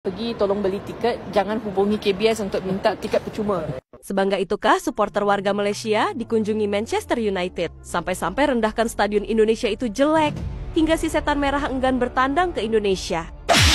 Pergi tolong beli tiket, jangan hubungi KBS untuk minta tiket percuma. Sebangga itukah supporter warga Malaysia dikunjungi Manchester United? Sampai-sampai rendahkan stadion Indonesia itu jelek, hingga si setan merah enggan bertandang ke Indonesia.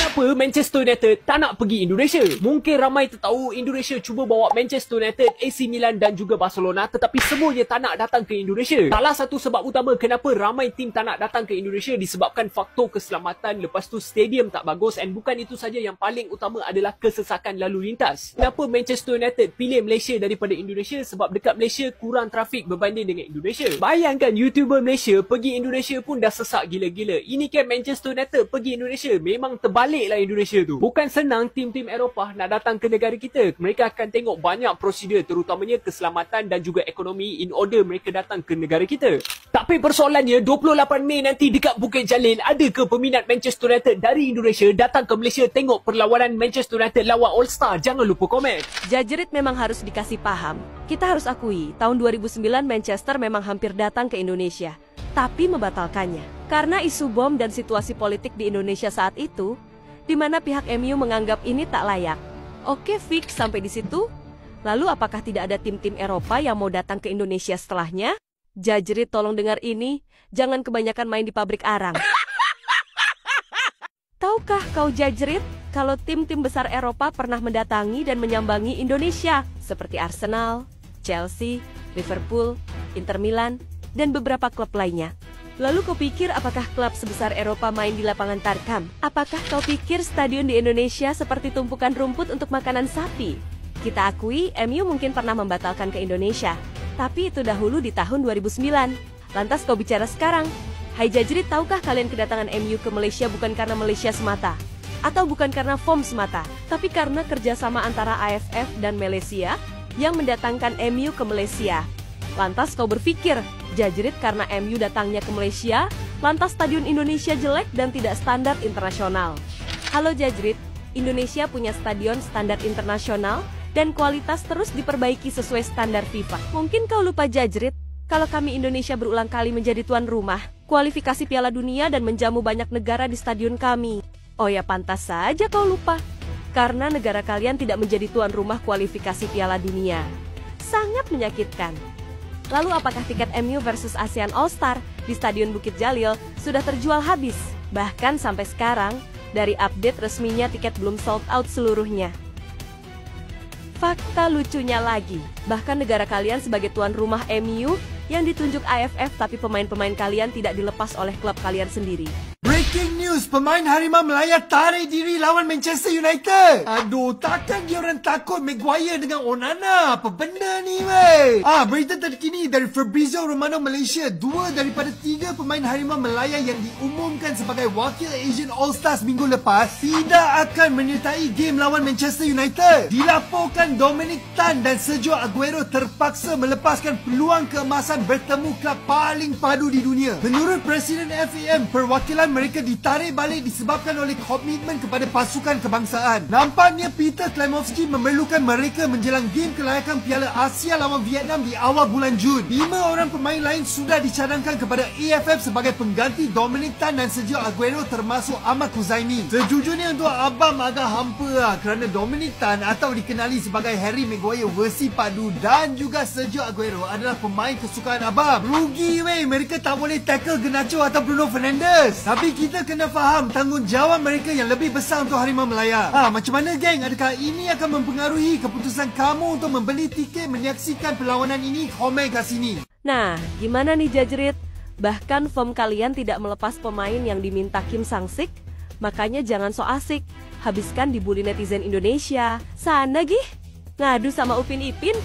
Kenapa Manchester United tak nak pergi Indonesia? Mungkin ramai tertahu Indonesia cuba bawa Manchester United, AC Milan dan juga Barcelona, tetapi semuanya tak nak datang ke Indonesia. Salah satu sebab utama kenapa ramai tim tak nak datang ke Indonesia disebabkan faktor keselamatan, lepas tu stadium tak bagus, dan bukan itu saja, yang paling utama adalah kesesakan lalu lintas. Kenapa Manchester United pilih Malaysia daripada Indonesia? Sebab dekat Malaysia kurang trafik berbanding dengan Indonesia. Bayangkan YouTuber Malaysia pergi Indonesia pun dah sesak gila-gila. Ini kan Manchester United pergi Indonesia, memang terbaliklah Indonesia tu. Bukan senang tim-tim Eropah nak datang ke negara kita. Mereka akan tengok banyak prosedur, terutamanya keselamatan dan juga ekonomi, in order mereka datang ke negara kita. Tapi persoalannya 28 Mei nanti dekat Bukit Jalil, ada ke peminat Manchester United dari Indonesia datang ke Malaysia tengok perlawanan Manchester United lawan All Star? Jangan lupa komen. Jajrit memang harus dikasih paham. Kita harus akui, tahun 2009 Manchester memang hampir datang ke Indonesia, tapi membatalkannya karena isu bom dan situasi politik di Indonesia saat itu, di mana pihak MU menganggap ini tak layak. Oke, fix sampai di situ. Lalu apakah tidak ada tim-tim Eropa yang mau datang ke Indonesia setelahnya? Jajrit, tolong dengar ini, jangan kebanyakan main di pabrik arang. Tahukah kau Jajrit, kalau tim-tim besar Eropa pernah mendatangi dan menyambangi Indonesia, seperti Arsenal, Chelsea, Liverpool, Inter Milan, dan beberapa klub lainnya. Lalu kau pikir apakah klub sebesar Eropa main di lapangan tarkam? Apakah kau pikir stadion di Indonesia seperti tumpukan rumput untuk makanan sapi? Kita akui, MU mungkin pernah membatalkan ke Indonesia, tapi itu dahulu di tahun 2009. Lantas kau bicara sekarang. Hai Jajrit, tahukah kalian kedatangan MU ke Malaysia bukan karena Malaysia semata? Atau bukan karena FOM semata, tapi karena kerjasama antara AFF dan Malaysia yang mendatangkan MU ke Malaysia. Lantas kau berpikir, Jajrit, karena MU datangnya ke Malaysia, lantas stadion Indonesia jelek dan tidak standar internasional. Halo Jajrit, Indonesia punya stadion standar internasional dan kualitas terus diperbaiki sesuai standar FIFA. Mungkin kau lupa Jajrit, kalau kami Indonesia berulang kali menjadi tuan rumah, kualifikasi Piala Dunia dan menjamu banyak negara di stadion kami. Oh ya, pantas saja kau lupa, karena negara kalian tidak menjadi tuan rumah kualifikasi Piala Dunia. Sangat menyakitkan. Lalu apakah tiket MU versus ASEAN All Star di Stadion Bukit Jalil sudah terjual habis? Bahkan sampai sekarang, dari update resminya tiket belum sold out seluruhnya. Fakta lucunya lagi, bahkan negara kalian sebagai tuan rumah MU yang ditunjuk AFF, tapi pemain-pemain kalian tidak dilepas oleh klub kalian sendiri. Breaking news, pemain Harimau Melaya tarik diri lawan Manchester United. Aduh, takkan dia orang takut Maguire dengan Onana? Apa benda ni, weh? Berita terkini dari Fabrizio Romano Malaysia. 2 daripada 3 pemain Harimau Melaya yang diumumkan sebagai wakil Asian All-Stars minggu lepas tidak akan menyertai game lawan Manchester United. Dilaporkan Dominic Tan dan Sergio Aguero terpaksa melepaskan peluang keemasan bertemu klub paling padu di dunia. Menurut Presiden FAM, perwakilan mereka ditarik balik disebabkan oleh komitmen kepada pasukan kebangsaan. Nampaknya Peter Klemovsky memerlukan mereka menjelang game kelayakan Piala Asia lawan Vietnam di awal bulan Jun. 5 orang pemain lain sudah dicadangkan kepada AFF sebagai pengganti Dominic Tan dan Sergio Aguero, termasuk Ahmad Kuzaimi. Sejujurnya untuk Abam agak hampa kerana Dominic Tan atau dikenali sebagai Harry Maguire versi padu dan juga Sergio Aguero adalah pemain kesukaan Abam. Rugi weh, mereka tak boleh tackle Garnacho atau Bruno Fernandes. Tapi kita kena faham tanggungjawab mereka yang lebih besar untuk Harimau Melaya. Macam mana geng? Adakah ini akan mempengaruhi keputusan kamu untuk membeli tiket menyaksikan perlawanan ini? Komen kat sini. Nah, gimana nih Jajrit? Bahkan FOM kalian tidak melepas pemain yang diminta Kim Sang-sik? Makanya jangan so asik, habiskan dibully netizen Indonesia. Sana gih, ngadu sama Upin Ipin.